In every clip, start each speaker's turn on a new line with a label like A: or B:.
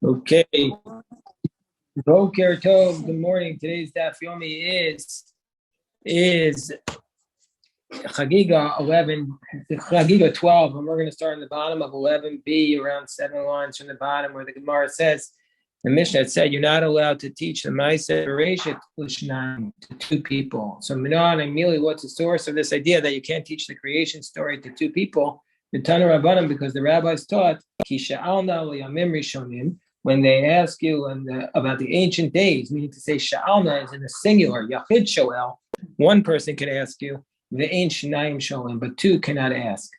A: Okay. Boker Tov. Good morning. Today's Daf Yomi is Chagigah 11, Chagigah 12, and we're going to start in the bottom of 11b, around 7 lines from the bottom, where the Gemara says, the Mishnah said, you're not allowed to teach the Ma'aseh Bereshit L'shnaim to two people. So Minan and Mili, what's the source of this idea that you can't teach the creation story to two people? The Tana Rabbanim, because the rabbis taught, Ki sha'alna l'yamim rishonim, when they ask you about the ancient days, meaning to say sha'alna is in the singular, yachid shoel, one person can ask you, the ancient naim sholim, but two cannot ask.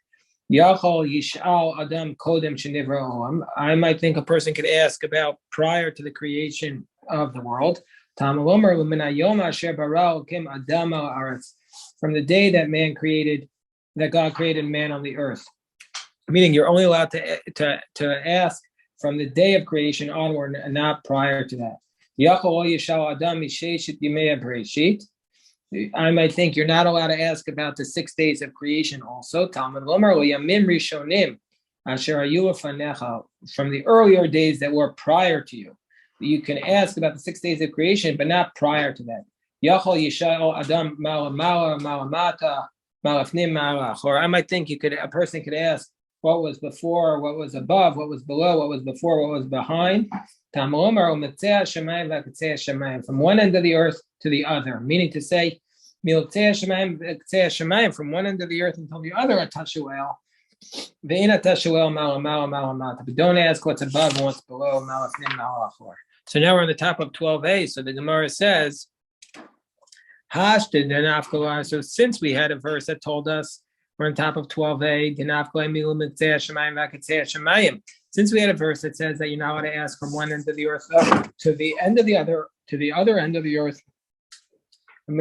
A: Yachol yish'al adam kodem shenivra olam. I might think a person could ask about prior to the creation of the world. From the day that God created man on the earth. Meaning you're only allowed to ask from the day of creation onward and not prior to that. I might think you're not allowed to ask about the 6 days of creation also. From the earlier days that were prior to you. You can ask about the 6 days of creation, but not prior to that. Or I might think a person could ask what was before, what was above, what was below, what was before, what was behind. From one end of the earth to the other, meaning to say, from one end of the earth until the other, but don't ask what's above and what's below. So now we're on the top of 12a. So the Gemara says, so since we had a verse that told us we're on top of 12a, since we had a verse that says that you're not allowed to ask from one end of the earth to the end of the other, to the other end of the earth. So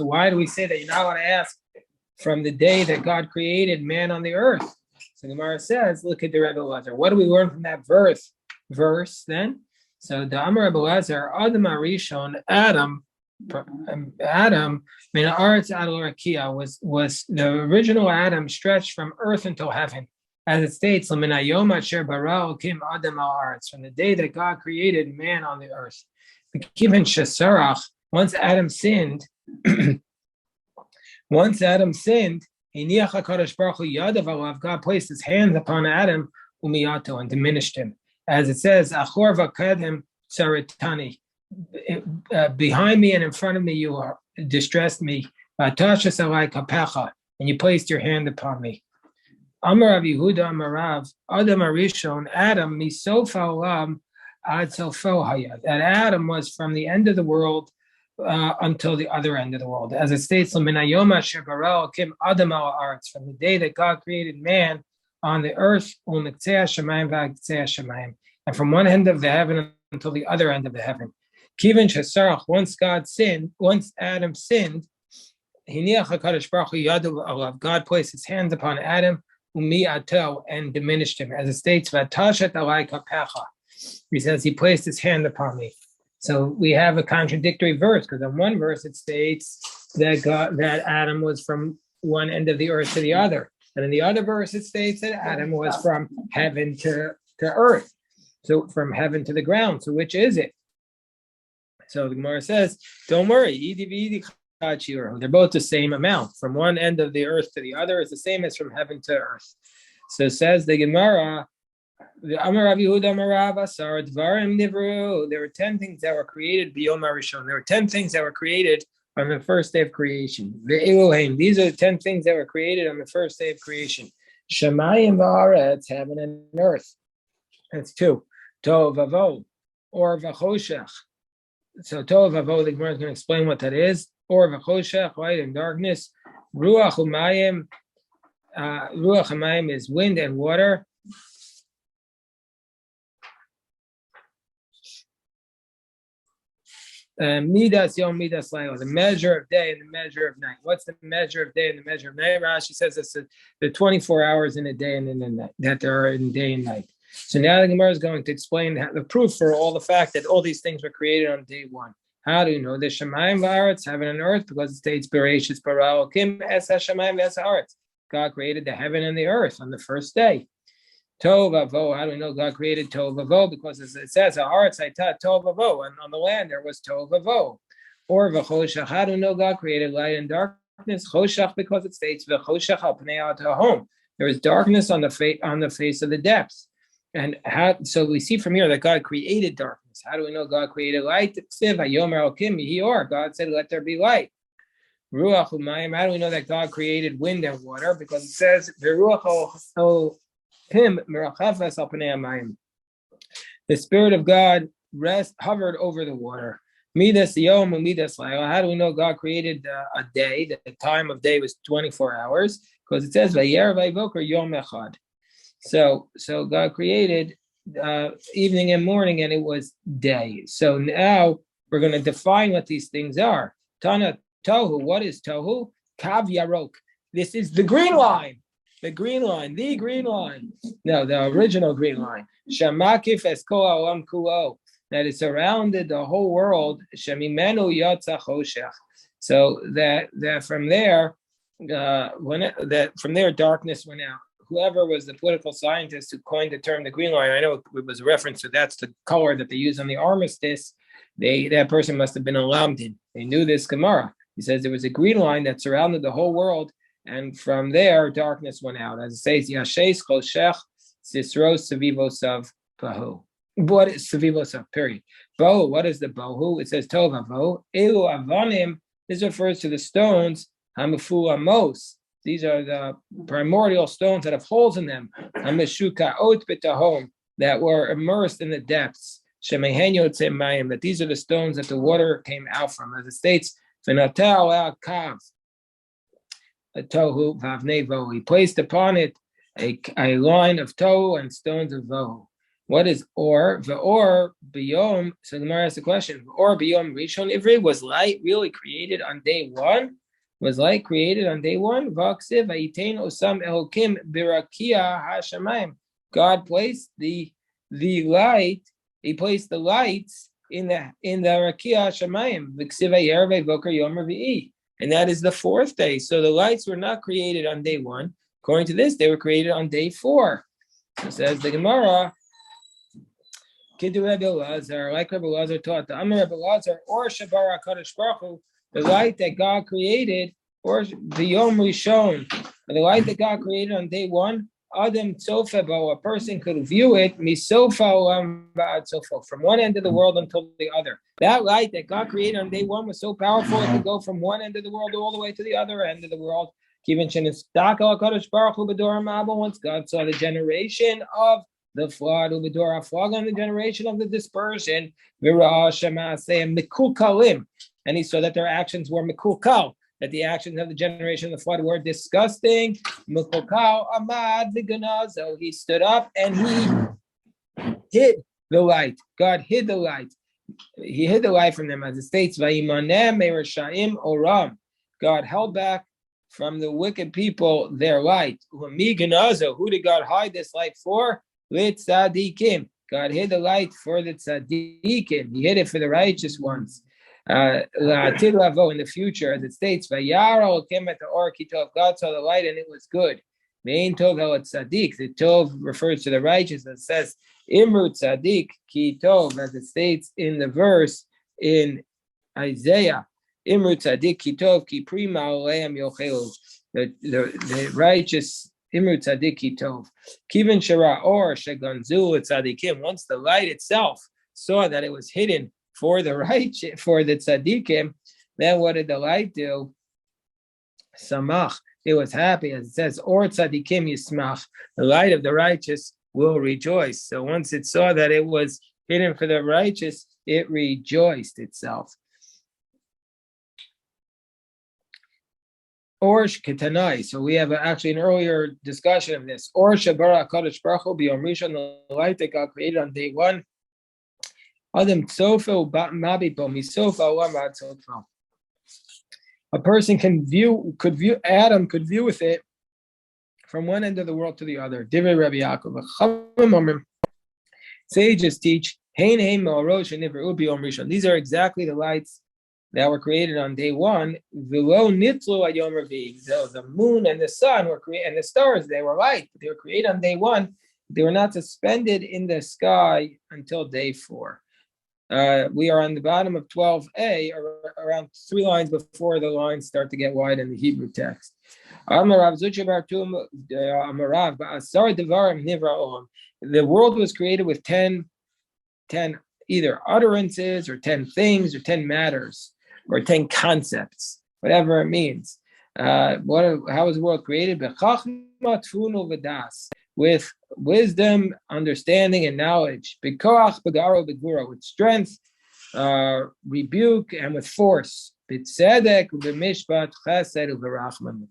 A: why do we say that you're not allowed to ask from the day that God created man on the earth? So the Gemara says, look at the Rebbe Lezer. What do we learn from that verse then? So the Amar Rebbe Lezer, Adam Arishon, Adam, was the original Adam stretched from earth until heaven, as it states, from the day that God created man on the earth. Once Adam sinned, God placed his hands upon Adam and diminished him, as it says, behind me and in front of me you distressed me, and you placed your hand upon me. Amar Rav Yehuda Amar Rav, Adam Arishon, Adam misofa olam ad sofo hayad. That Adam was from the end of the world until the other end of the world, as it states, from the day that God created man on the earth, and from one end of the heaven until the other end of the heaven. Once Adam sinned, God placed his hands upon Adam and diminished him, as it states, he says he placed his hand upon me. So we have a contradictory verse, because in one verse it states that Adam was from one end of the earth to the other, and in the other verse it states that Adam was from heaven to earth, so from heaven to the ground. So which is it? So the Gemara says, don't worry, they're both the same amount. From one end of the earth to the other is the same as from heaven to earth. So says the Gemara, there were 10 things that were created biyom harishon. There were 10 things that were created on the first day of creation. These are the 10 things that were created on the first day of creation. Shamayim va'aretz, heaven and earth. That's 2. Tov vavo, or vachoshech. So Tov vavo, the Gemara is going to explain what that is. Or vachoshech, light and darkness. Ruach umayim. Ruach umayim is wind and water. Midas yom, midas layla, the measure of day and the measure of night. What's the measure of day and the measure of night? Rashi says it's the 24 hours in a day and in a night, that there are in day and night. So now the Gemara is going to explain the proof for all the fact that all these things were created on day one. How do you know? The Shemayim v'aretz, heaven and earth, because it states Bereshis bara Elokim es hashamayim v'es haaretz. God created the heaven and the earth on the first day. Tov avo. How do we know God created Tov avo? Because it says Haaretz hayta Tov avo, and on the land there was Tov avo. Or v'choshech. How do we know God created light and darkness? Choshech, because it states v'choshech al pnei ha'tahom. There is darkness on the face of the depths. And so we see from here that God created darkness. How do we know God created light? God said, "Let there be light." Ruach u'mayim. How do we know that God created wind and water? Because it says, "The Spirit of God hovered over the water." Midas yom and midas layla. How do we know God created a day? That the time of day was 24 hours, because it says vayer vayvoker yom echad. So God created evening and morning, and it was day. So now we're going to define what these things are. Tana tohu. What is tohu? Kav yarok. This is the green line. The green line. No, the original green line. Shamakif esko alam kuo. That it surrounded the whole world. Shemimenu yatsa choshech. So that from there, from there darkness went out. Whoever was the political scientist who coined the term the green line, I know it was a reference to that's the color that they use on the armistice. That person must have been a Lamdin. They knew this Gemara. He says there was a green line that surrounded the whole world, and from there darkness went out. As it says, Yashes Choshech Sisros Savivosav Bahu. What is Savivosav? Period. Bohu. What is the Bohu? It says Tov Avo. Elu Avanim. This refers to the stones. Hamafu Amos. These are the primordial stones that have holes in them. That were immersed in the depths. That these are the stones that the water came out from. As it states, he placed upon it a line of tohu and stones of vohu. What is or? The or biyom. So the Gemara asks the question: or biyom rishon ivri, was light really created on day one? Was light created on day one? God placed the light. He placed the lights in the rakia hashamayim. And that is the fourth day. So the lights were not created on day one. According to this, they were created on day 4. It says the Gemara. Like Rebbe Lazar taught, the Amar Rebbe Lazar or Shabara Kadosh Baruch Hu, the light that God created, or the Yom Rishon, the light that God created on day 1, Adam Tzofebo, a person could view it, Misofa Olam Va'ad Sofo, from one end of the world until the other. That light that God created on day 1 was so powerful, it could go from one end of the world all the way to the other end of the world. Once God saw the generation of the flood, on the generation of the dispersion, and he saw that their actions were mikukal, that the actions of the generation of the flood were disgusting. Mikukal amad v'ganazo. He stood up and he hid the light. God hid the light. He hid the light from them, as it states, Vayimanem me'rashaim oram. God held back from the wicked people their light. Who did God hide this light for? Tzadikim. God hid the light for the tzadikim. He hid it for the righteous ones. In the future, as it states, Vayaro came at the or kitov. God saw the light and it was good. Main tov el tzadik. The tov refers to the righteous. It says Imru tzadik kitov, as it states in the verse in Isaiah. Imru tzadik kitov ki prima oleim yochelu. The righteous. Imru tzadiki tov. Kivin shara or sheganzu tzadikim. Once the light itself saw that it was hidden for the righteous, for the tzadikim, then what did the light do? Samach. It was happy, as it says, or tzadikim yismach. The light of the righteous will rejoice. So once it saw that it was hidden for the righteous, it rejoiced itself. Or Ketanai. So we have actually an earlier discussion of this. Or Shabara Kadosh Baruch Hu B'Yom Rishon, the light that God created on day 1. Adam Tzofo Mabi Bo Misofa Olam Va'ad Tzofo. A person could view Adam could view with it from one end of the world to the other. Divrei Rabbi Yaakov. Sages teach Hein Hein Me'orosh Nivru B'Yom Rishon. These are exactly the lights that were created on day 1. The moon and the sun were created, and the stars, they were light. They were created on day 1. They were not suspended in the sky until day 4. We are on the bottom of 12a, around 3 lines before the lines start to get wide in the Hebrew text. The world was created with 10 either utterances or 10 things or 10 matters or 10 concepts, whatever it means. How was the world created? With wisdom, understanding, and knowledge. With strength, rebuke, and with force. With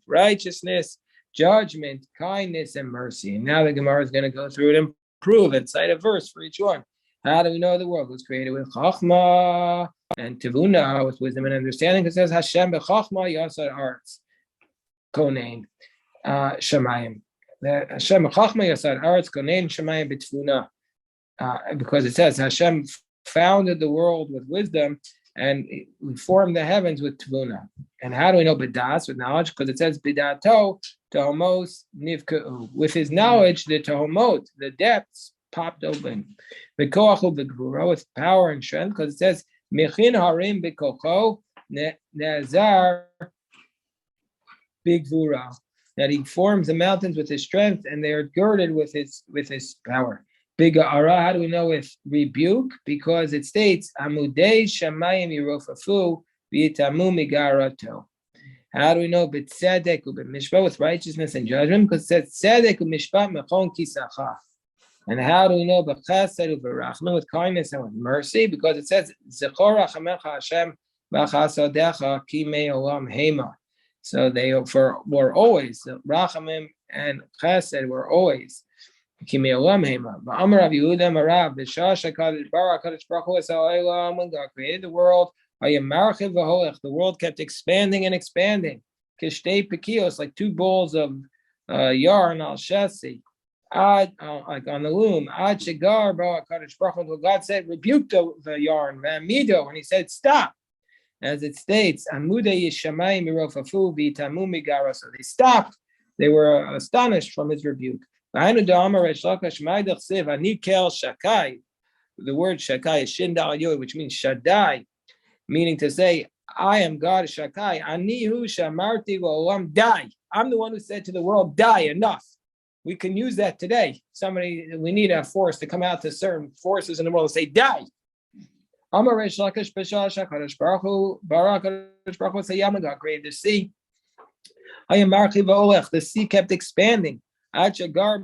A: righteousness, judgment, kindness, and mercy. And now the Gemara is going to go through it and prove and cite a verse for each one. How do we know the world was created with Chachma and Tivuna, with wisdom and understanding? It says Hashem b'Chachma yasar arts, konein shamayim. Hashem b'Chachma yasar arts, konein shamayim b'Tivuna. Because it says Hashem founded the world with wisdom and we formed the heavens with Tivuna. And how do we know b'das, with knowledge? Because it says b'dato tohomos nivka'u. With his knowledge, the tohomot, the depths, popped open. With power and strength, because it says Mechin harim b'kocho nazar b'gvura, that he forms the mountains with his strength and they are girded with his power. B'ga'ara, how do we know with rebuke? Because it states Amudei shamayim yirofafu v'yitamu migarato. How do we know b'tzedek u'b'mishpat, with righteousness and judgment? Because it says tzedek u'mishpat mechon kisacha. And how do we know b'chesed u'b'rachman, with kindness and with mercy? Because it says zechor rachamecha Hashem b'chasadecha ki me'olam hema. So they were always, rachamim and chesed were always ki me'olam hema. V'amar Rav Yehuda Marav b'shah shekadosh baruch Hu es ha'olam, when God created the world, the world kept expanding and expanding. Kishtei pekios, like 2 balls of yarn al shesi. Like on the loom, Ad Shagar Kadosh Baruch Hu, God said, rebuke the yarn, Vamido, and he said, stop. As it states, Amude Yishamayim Mirofafu Vitamu Migara. So they stopped. They were astonished from his rebuke. The word Shakai is Shindal Yoy, which means Shaddai, meaning to say, I am God Shakai. Anihu Shamarti V'olam Die. I'm the one who said to the world, die, enough. We can use that today. We need a force to come out to certain forces in the world and say, die. God created the sea. The sea kept expanding until God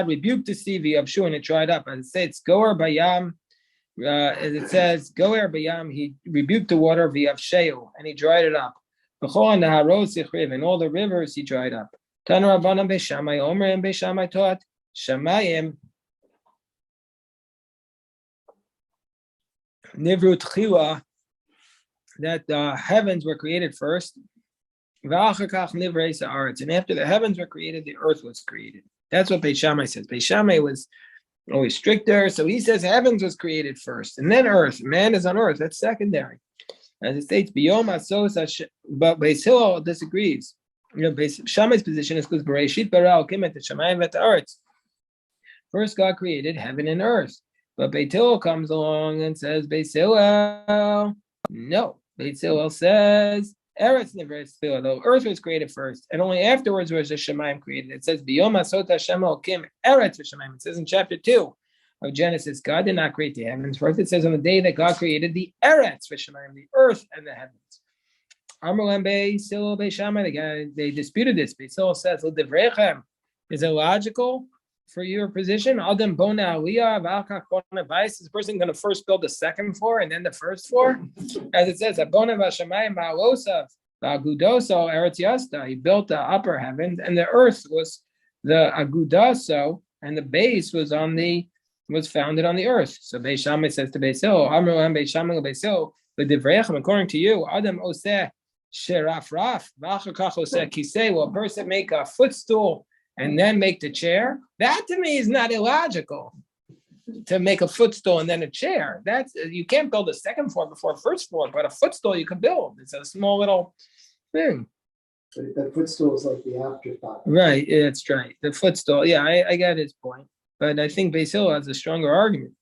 A: rebuked the sea, and it dried up. And it says, Goer Bayam, as it says, Goer Bayam, he rebuked the water, and he dried it up. And all the rivers he dried up. Tanarabanam Beishamai Omer and Beishamai taught Shamayim Nivru Tchila, that the heavens were created first. And after the heavens were created, the earth was created. That's what Beishamai says. Beishamai was always stricter, so he says heavens was created first, and then earth. Man is on earth. That's secondary. As it states, but Beis Hillel disagrees. Beis Shammai's position is because Bereshit bara Alkim et Shamayim et Haaretz. First, God created heaven and earth. But Beis Hillel comes along and says, Beis Hillel, no. Beis Hillel says, Eretz Nivres Tchila, though earth was created first, and only afterwards was the Shamayim created. It says, Biyom Asot Hashem Alkim Eretz Shamayim. It says in chapter 2 of Genesis, God did not create the heavens first. It says on the day that God created the Eretz V'Shamayim, the earth and the heavens. Amrulem Beis Hillel Beis Shammai, they disputed this. Beis Hillel says, L'Divrechem, is it logical for your position? Adam Bona Aliyah V'Alkach Bona Vais, is this person going to first build the second floor and then the first floor? As it says, Abona V'Shamayim Ma'alosav V'Agudoso Eretz Yasta, he built the upper heavens, and the earth was the Agudaso, and the base was founded on the earth. So Beis Shammai says to Beis Hillel, Amrulam Beis Shammai Beis Hillel, L'Divrechem, according to you, Adam Oseh Sherafraf V'Achar Kach Oseh Kisei, will a person make a footstool and then make the chair? That to me is not illogical. To make a footstool and then a chair, you can't build a second floor before a first floor, but a footstool you can build. It's a small little thing.
B: But the footstool is like the afterthought.
A: Right, that's right. The footstool. Yeah, I got his point. But I think Beis Hillel has a stronger argument.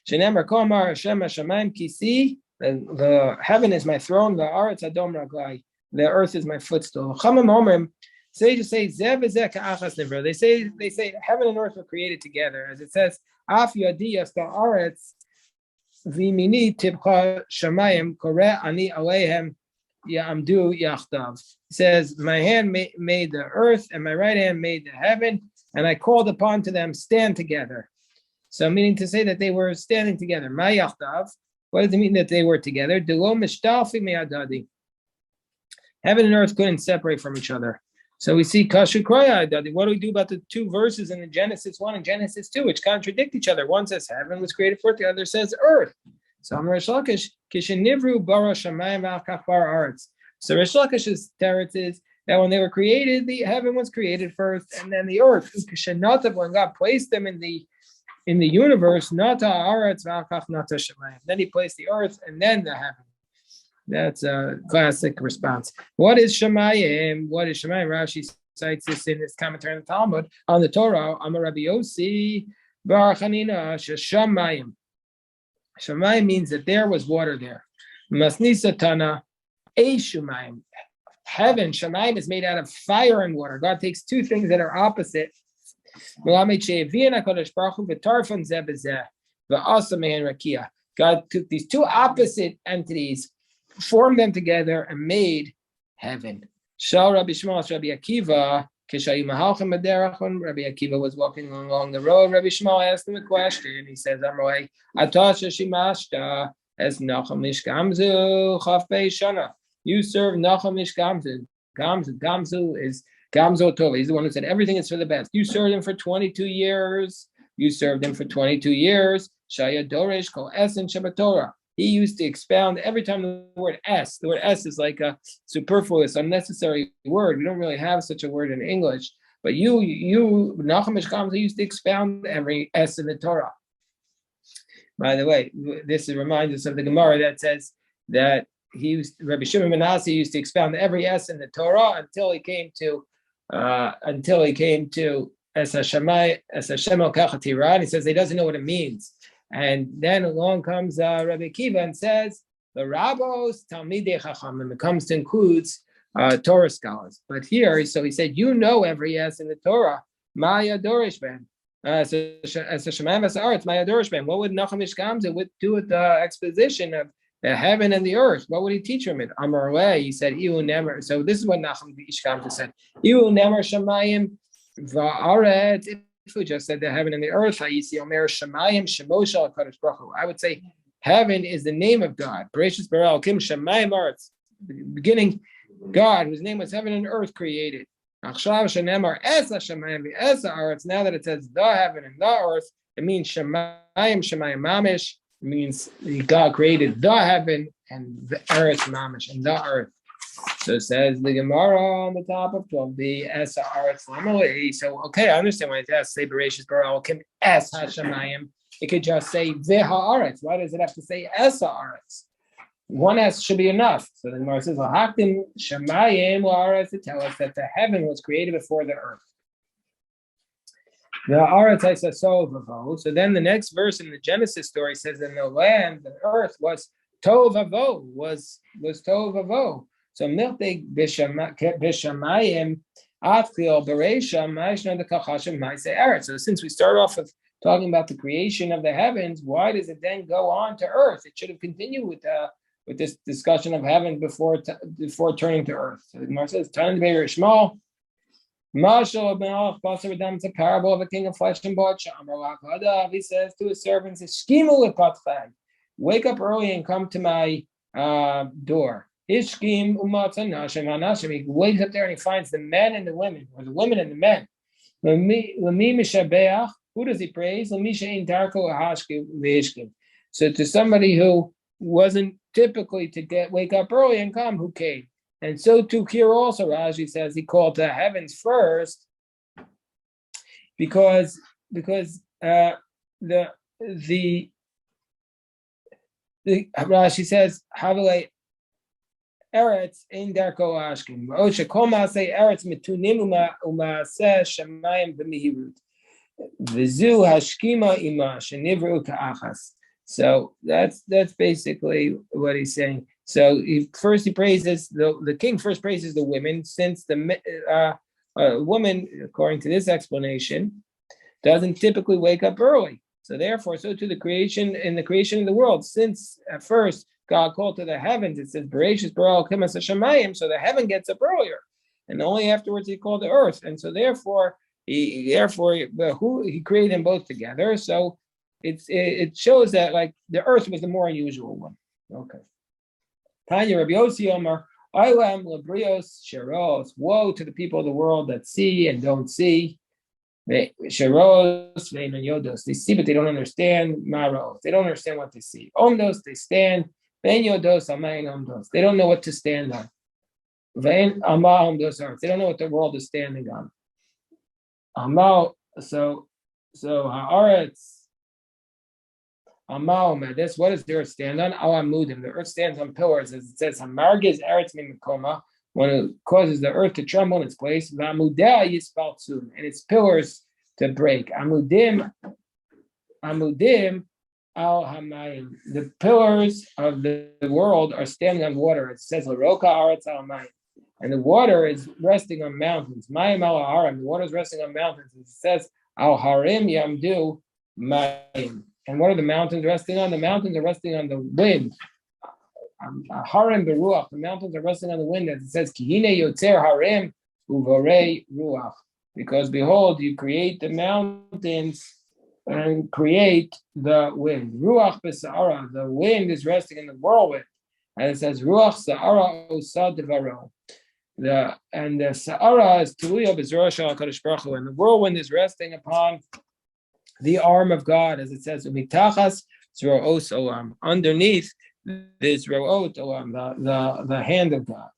A: Shenemar Komar Hashem Hashemayim Kisi. The heaven is my throne. The Aretz Adom Raglai. The earth is my footstool. Chamam Omrim. Sages say Zev Ezek Achas Nivra. They say heaven and earth were created together, as it says Af Yadiyas the Aretz Vimini Tibcha Shamayim Kore Ani Alehem Yamdu Yachdav. It says, my hand made the earth and my right hand made the heaven, and I called upon to them, stand together. So meaning to say that they were standing together. Ma Yachdav. What does it mean that they were together? Delo Mishtalfi Me'adadi. Heaven and earth couldn't separate from each other. So we see Kashu Kroya Adadi. What do we do about the two verses in the Genesis 1 and Genesis 2, which contradict each other? One says heaven was created for it, the other says earth. So Rish Lakish's teretz is that when they were created, the heaven was created first, and then the earth. When God placed them in the universe, then He placed the earth and then the heaven. That's a classic response. What is Shemayim? What is Shemayim? Rashi cites this in his commentary on the Talmud on the Torah. Amar Rabbi Yossi bar Chanina Shemayim. Shemayim means that there was water there. Masnisa Tana Shemayim. Heaven, Shemayim, is made out of fire and water. God takes two things that are opposite. God took these two opposite entities, formed them together, and made heaven. Shal Rabbi Shmuel, Rabbi Akiva, when Rabbi Akiva was walking along the road, Rabbi Shmuel asked him a question. He says, Amroi, Atasha Shimashta as Nacham Mishkamzu Chafpei Shana. You serve Nacham Mishkamzu. Gamzu is Gamzo Tova. He's the one who said everything is for the best. You served him for 22 years. Shaya Doresh Kol Esen Shabbat Torah. He used to expound every time the word S. The word S is like a superfluous, unnecessary word. We don't really have such a word in English. But Nachum Mishkamzu used to expound every S in the Torah. By the way, this reminds us of the Gemara that says that Rabbi Shimon ben Asi used to expound every S in the Torah until he came to Es Hashem El Kachatira, and he says he doesn't know what it means. And then along comes Rabbi Akiva and says the Rabbos Talmidei Chachamim. It comes to includes Torah scholars. But here, so he said, you know every S in the Torah. Maya Dorish Ben. As a Shemayim V'Sa'aretz, Maya Dorish Ben. What would Nachum Mishkamzu do with the exposition of the heaven and the earth? What would he teach him? In Amar Leh, he said, Iu Nemer. So this is what Nachum Mishkamzu said. Iu Nemer Shemayim V'Aretz. If we just said the heaven and the earth, I would say heaven is the name of God. Beginning God, whose name was heaven and earth, created. Now that it says the heaven and the earth, it means Shemayim Mamish. It means God created the heaven and the earth Mamish, and the earth. So it says the Gemara on the top of 12b Esa Aretz Lamali. So I understand why it has to say Bereshis Bara Elokim Es Hashemayim. It could just say Veha Aretz. Why does it have to say Esa Aretz? One S should be enough. So the Gemara says Lahaktim Shemayim Aretz to tell us that the heaven was created before the earth. The Aretz Haisasov. So then the next verse in the Genesis story says, in the land, the earth was Tov Avo, was Tov Avo. So miltei b'shamayim atchil bereisha ma'ishna the kachashim ma'aseh eretz. So since we start off with talking about the creation of the heavens, why does it then go on to earth? It should have continued with this discussion of heaven before turning to earth. So the Gemara says, "Tan be'er Shmuel, mashal b'nalach basar v'dam." It's a parable of a king of flesh and blood. He says to his servants, "Shkimu lepatchag, wake up early and come to my door." Ishkim umatzah nashim hanashim. He wakes up there and he finds the men and the women, or the women and the men. Lami mishabeach. Who does he praise? Lami she'in darko ahashkim veishkim. So to somebody who wasn't typically to wake up early and come, who came. And so too here also, Rashi says he called the heavens first because the Rashi says Havilei. Eretz in Darko Ashkim. Osha Koma say Eretz Mitunim Umase Shamayim B'mihirut. Vizu Hashkima Ima Shenivru Ka'achas. So that's basically what he's saying. So he praises the king first praises the women, since the woman, according to this explanation, doesn't typically wake up early. So therefore, so to the creation of the world, since at first God called to the heavens, it says Bereshis bara Elokim hashamayim, so the heaven gets up earlier, and only afterwards he called the earth, and so therefore he created them both together. So it shows that like the earth was the more unusual one. Okay. Tanya Rabbi Yossi Omer, Olam lebrios sheros, woe to the people of the world that see and don't see. Sheros yodos, they see but they don't understand. Maros, they don't understand what they see. Omdos, they stand. Ben yodos amayin omdos, they don't know what to stand on. Vein amal omdos are, they don't know what the world is standing on. Amal, so haaretz. This, what does the earth stand on? Alamudim. The earth stands on pillars, as it says, Hamargiz Eretz Mimikoma, when it causes the earth to tremble in its place, Vamudea Yispaltsun, and its pillars to break. Amudim Al Hamayim. The pillars of the world are standing on water. It says Laroka Aretz Al Mayim. And the water is resting on mountains. Mayim Al Harim. The water is resting on mountains. It says Al Harim Yamdu Mayim. And what are the mountains resting on? The mountains are resting on the wind. Harim beruach. The mountains are resting on the wind. As it says, Kihine yotzer harim uvorei ruach. Because behold, you create the mountains and create the wind. Ruach b'sa'ara. The wind is resting in the whirlwind. And it says, Ruach sa'ara osa devaro. And the sa'ara is tuluya b'zroa shel HaKadosh Baruch Hu. And the whirlwind is resting upon the arm of God, as it says, "Umitachas zroos olam." Underneath this zroot olam, the hand of God.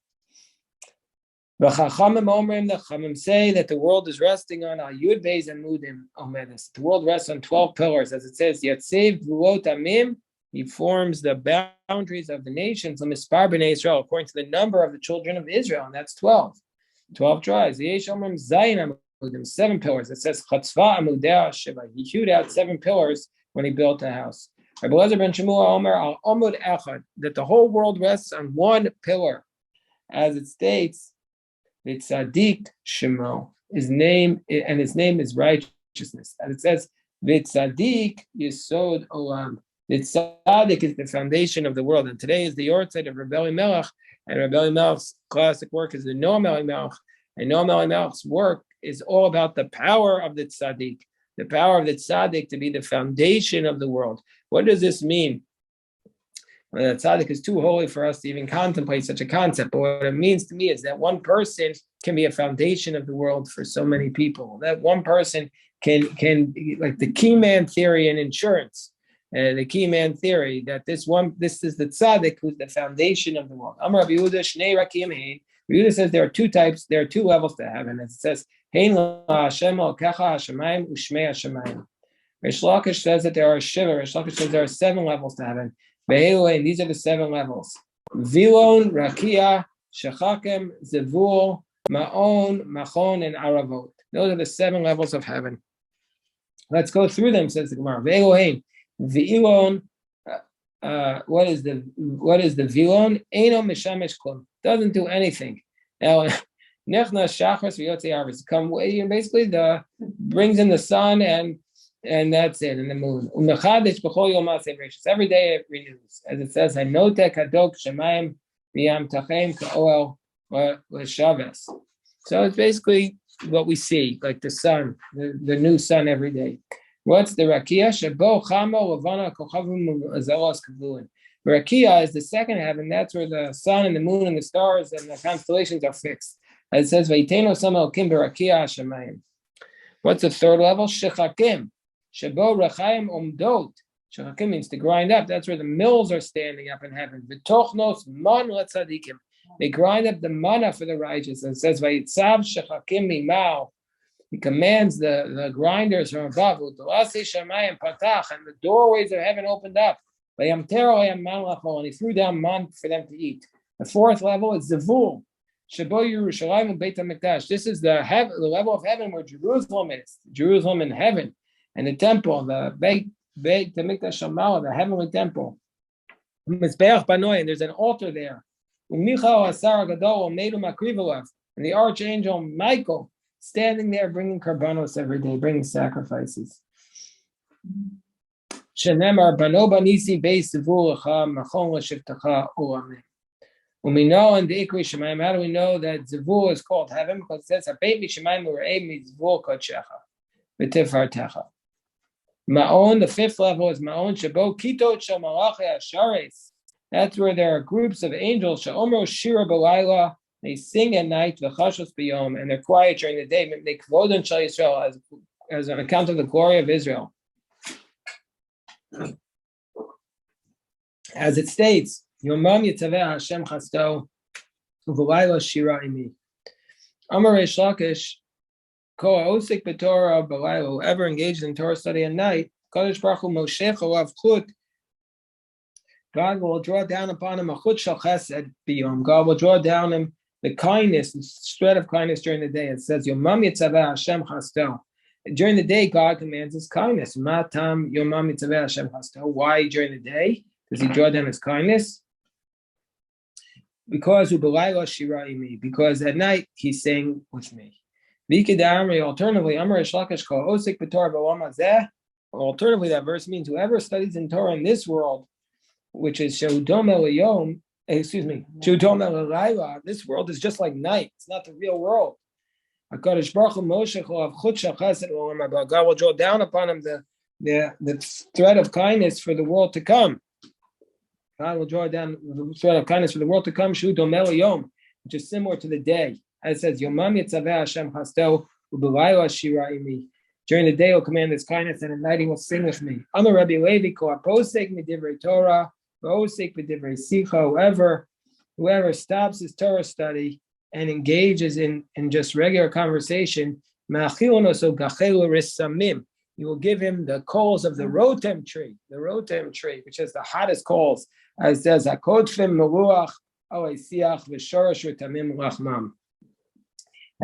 A: The Chachamim say that the world is resting on Yud Beis Amudim Omedes. The world rests on 12 pillars, as it says, Yatsev Gvulot Amim. He forms the boundaries of the nations, L'mispar B'nei Israel, according to the number of the children of Israel, and that's 12. 12 tribes. Yesh Omrim Zayin 7 pillars. It says Chatzva Amudea Shiva. He hewed out 7 pillars when he built a house. Rabbi Elazar ben Shmuel Omer al Amud Echad, that the whole world rests on one pillar, as it states, Vitzadik Shemo. His name is righteousness, as it says, Vitzadik Yesod Olam. Vitzadik is the foundation of the world, and today is the yortzeit of Rabbi Elimelech, and Rabbi Elimelech's classic work is the Noam Elimelech, and Noam Elimelech's work is all about the power of the tzaddik to be the foundation of the world. What does this mean? Well, the tzaddik is too holy for us to even contemplate such a concept. But what it means to me is that one person can be a foundation of the world for so many people. That one person can like the key man theory in insurance. The key man theory that this is the tzaddik who's the foundation of the world. Amar Rabbi Yehuda Shnei Rakim Hein. Yehuda says there are 2 types. There are 2 levels to heaven. As it says, Hein Hashem Elokecha Hashemayim Ushmei Hashemayim. Rish Lakish says that there are Shiva. Rish Lakish says there are 7 levels to heaven. And these are the 7 levels: Vilon, Rakia, Shechakim, Zevul, Ma'on, Machon, and Aravot. Those are the 7 levels of heaven. Let's go through them, says the Gemara. Ve'elohein, Vilon. What is the Vilon? Eino Mishamesh Klum. Doesn't do anything. Now, Nechna Shachas V'Yotzei Arvis. Come basically brings in the sun and that's it, and the moon. Every day it renews, as it says, so it's basically what we see, like the sun, the new sun every day. What's the Rakia? Rakia is the second heaven. That's where the sun and the moon and the stars and the constellations are fixed. As it says, what's the third level? Shechakim. Shebo Rachaim Omdot. Shechakim means to grind up. That's where the mills are standing up in heaven. V'tochnos man letzadikim. They grind up the manna for the righteous. And it says, Vayitzav Shechakim Mimao. He commands the grinders from above. U'tolasi Shamayim Patach. And the doorways of heaven opened up. And he threw down man for them to eat. The fourth level is Zevul. Shabo Yerushalayim Beit HaMikdash. This is the level of heaven where Jerusalem is. Jerusalem in heaven. And the temple, the Beit HaMikdash Shamala, the heavenly temple. Mizbeach Banoy, and there's an altar there. And the archangel Michael standing there bringing karbanos every day, bringing sacrifices. Shenemar Bano Banisi Beis Zevulacha Machon L'Shivtacha Ulamim. We know in the Ikri Shemaim, how do we know that Zevul is called heaven? Because it says, "Habeit Shemaim U'Re'ei Mizvul Kodshecha V'Tifartecha." Ma'on, the fifth level is Ma'on Shabo Kitot Shel Malachei Ashares. That's where there are groups of angels. She'omro Shira B'Layla. They sing at night, V'Chashos B'Yom, and they're quiet during the day. They Kvodon Shel Yisrael as an account of the glory of Israel. As it states, Yomam Yitzaveh Hashem Chasto U'V'Layla Shira Imi. Amar Reish Lakish Ko Osik B'Torah B'Layla. Whoever engaged in Torah study at night, Kadosh Baruch Hu Moshech Olav Chut. God will draw down upon him a chut shel chesed biyom. God will draw down him the kindness, the thread of kindness during the day. It says, Yomam Yitzaveh Hashem Chasto. During the day, God commands his kindness. Matam Yomam Yitzaveh Hashem Chasto. Why during the day does he draw down his kindness? Because U'Belayla Shira Imi. Because at night he sang with me. Alternatively, Amar Reish Lakish Ko Osik B'Torah B'Olam Hazeh. Alternatively, that verse means whoever studies in Torah in this world, which is Shudom Elayom, Shudom Elayla. This world is just like night. It's not the real world. God will draw down upon him the thread of kindness for the world to come. God will draw down the thread of kindness for the world to come, Shudom Elayom, which is similar to the day. As it says, Yomam Yitzaveh Hashem Chasto U'Belayla Shira Imi. During the day, he'll command his kindness, and at night he will sing with me. Amar Rabbi Levi Ko Aposek Midivrei Torah. Whoever stops his Torah study and engages in just regular conversation, you will give him the coals of the rotem tree, which is the hottest coals. As it says, and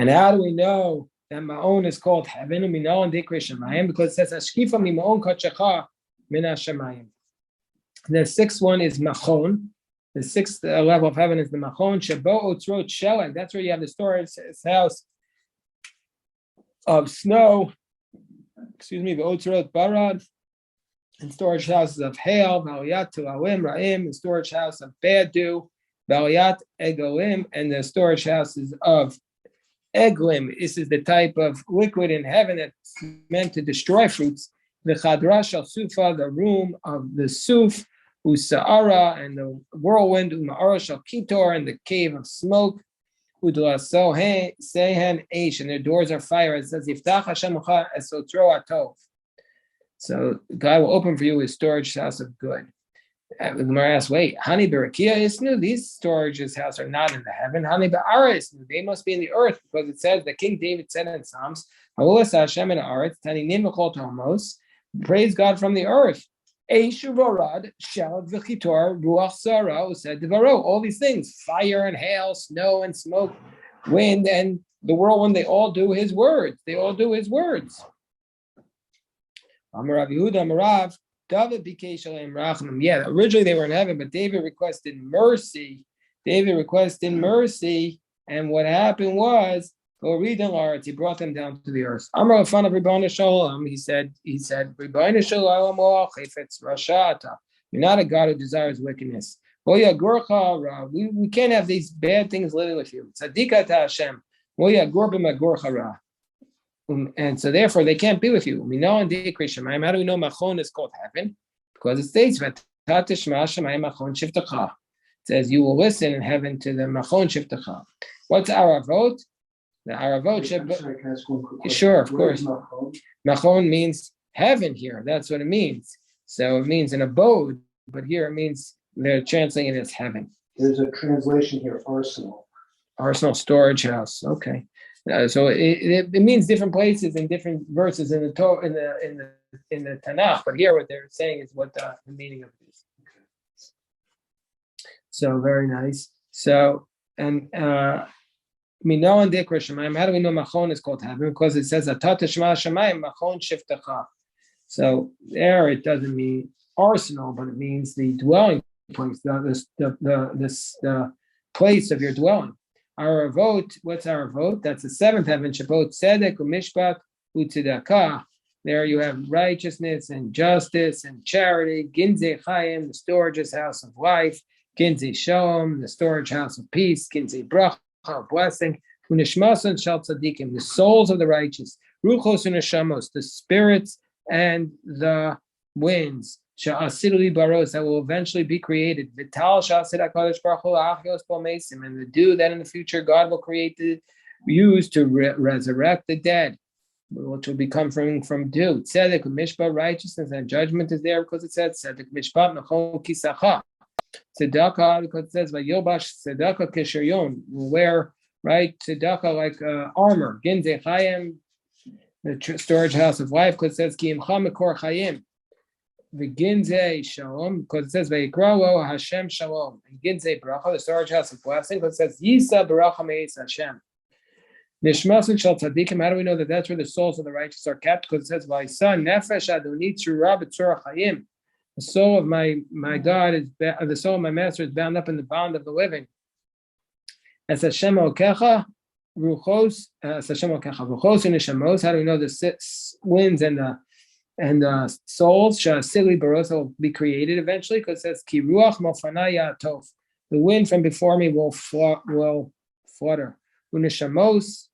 A: how do we know that Ma'on is called heaven? And we know in Dikri Shemayim because it says, Ashkifa mi Ma'on Kodshecha min HaShemayim. The sixth one is Machon. The sixth level of heaven is the Machon. Shabo Otzrot Shelag. That's where you have the storage house of snow. The Otzrot Barad. And storage houses of hail. V'aliyat Tu'alim Ra'im. The storage house of bad dew. V'aliyat Egolim. And the storage houses of Eglim. This is the type of liquid in heaven that's meant to destroy fruits. The Chadra Shal Sufa, the room of the Suf. Usa'ara, and the whirlwind, Uma'ara Shal Kitor, and the cave of smoke, Udla Sehen Eish, and their doors are fire. It says, Yiftach Hashem Ucha Esotro Atov. So God will open for you his storage house of good. The Gemara asks, wait, Hani Berakia Isnu? These storages house are not in the heaven. Hani Ba'ara Isnu? They must be in the earth, because it says, the King David said in Psalms, Ha'ulas Hashem in Aretz, Tani Nim V'chol Tomos, praise God from the earth. All these things, fire and hail, snow and smoke, wind and the whirlwind, they all do his words. Yeah, originally they were in heaven, but David requested mercy. And what happened was, he brought them down to the earth. Amar of Rebbeinu Shalom. He said, Rebbeinu Shalom, you're not a God who desires wickedness. We can't have these bad things living with you. And so therefore they can't be with you. We know in Dikri Shemayim, how do we know Machon is called heaven? Because it states, it says you will listen in heaven to the Machon Shivtacha. What's Aravot? The Aravot, sure, of course. Machon means heaven here. That's what it means. So it means an abode, but here it means they're translating it as heaven.
B: There's a translation here, arsenal.
A: Arsenal, storage house. Okay. So it means different places in different verses in the Tanakh, but here what they're saying is what the meaning of it is. So very nice. So, and Mino and Dikra Shemayim. How do we know Machon is called heaven? Because it says Atata Shema Shemayim Machon Shiftacha. So there it doesn't mean arsenal, but it means the dwelling place, the place of your dwelling. Our vote, what's our vote? That's the seventh heaven. Shabbat Tzedek u'Mishpat u'Tzedakah. There you have righteousness and justice and charity. Ginzei Chayim, the storage house of life. Ginzei Shalom, the storage house of peace. Ginzei Bracha, blessing. Unishmason Shal Tzadikim, the souls of the righteous. Ruchos u'Neshamos, the spirits and the winds. Sha'asilu baros, that will eventually be created. Vital sha'asid HaKadosh Baruch Hu la'achios b'mesim, and the dew that in the future God will use to resurrect the dead, which will become from dew. Tzedek mishpat, righteousness and judgment is there because it says tzedek mishpat mechol kisacha. Tzedakah, because it says vayobash tzedakah kishayon, will wear right tzedakah like armor. Ginzei chayim, the storage house of life, because it says ki imcha mekor chayim. The Ginzei Shalom, because it says Vayikra Hashem Shalom. And Ginzei Bracha, the storage house of blessing, because it says Yisa Baracha Meis Hashem. Nishmasun Shal Tzadikim, how do we know that that's where the souls of the righteous are kept? Because it says Vayisa Nefesh Adoni Tzura B'Tzura Chayim. The soul of my God is the soul of my master is bound up in the bond of the living. As Hashem Okecha Ruchos, as Hashem Okecha Ruchos and Neshamos. How do we know the winds and the souls sha'asili baros will be created eventually? Because it says ki ruach mofanaya tov, the wind from before me will flutter. Unishamos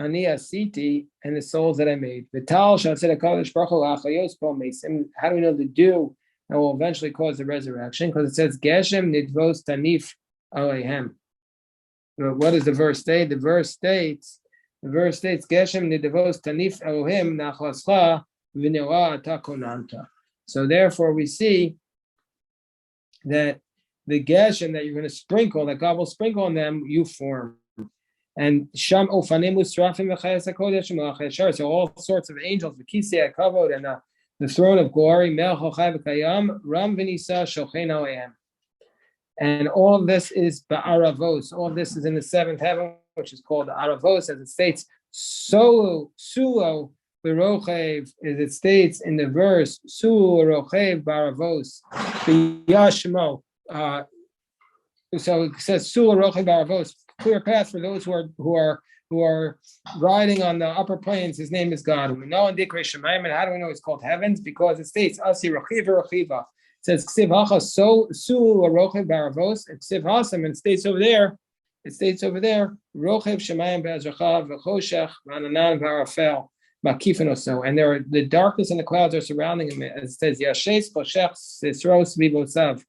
A: ani asiti, and the souls that I made. Vital sha'asid HaKadosh Baruch Hu la'achayos b'mesim. How do we know the dew that will eventually cause the resurrection? Because it says geshem nidvos tanif aleihem. What does the verse state? The verse states geshem nidvos tanif Elohim nachlascha. So therefore we see that the geshem that you're going to sprinkle, that God will sprinkle on them, you form. And sham ofanim usrafim v'chayas hakodesh v'chayashar. So all sorts of angels, the kisei hakavod, and the throne of glory, melech hachai v'kayam, ram v'nisa shochein alehem. And all of this is ba'aravos. All of this is in the seventh heaven, which is called aravos, as it states, sulo Rochev, as it states in the verse, Su Rochev Baravos, Yashmo. So it says Su Rochev Baravos, clear path for those who are riding on the upper plains. His name is God. We know in Dikra Shemayim, and how do we know it's called heavens? Because it states Asi Rochiva Rochiva. It says Ksiv Hacha Su Rochev Baravos, and Ksiv Hasam, and it states over there, Rochev Shemayim Be'ezracha V'choshech V'ananan V'arafel. And there are the darkness and the clouds are surrounding him. As it says, Yashes Koshech Sisros Vivosav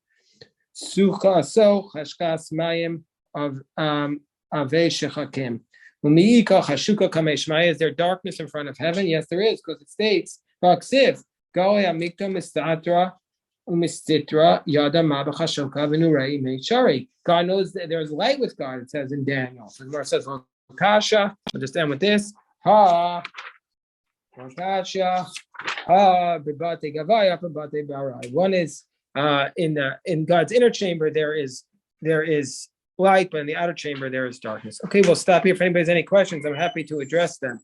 A: Sucha So Chashkas Mayim of Ave Shechakim. Umiika Hashuka Kameshmai. Is there darkness in front of heaven? Yes, there is, because it states, Vaksiv, Gali Amikta Mistatra Umistitra Yada Mabachashoka Venurei Meichari. God knows that there's light with God, it says in Daniel. So the Gemara says, Kasha, I'll just end with this. One is in God's inner chamber there is light, but in the outer chamber there is darkness. Okay, we'll stop here. If anybody has any questions, I'm happy to address them.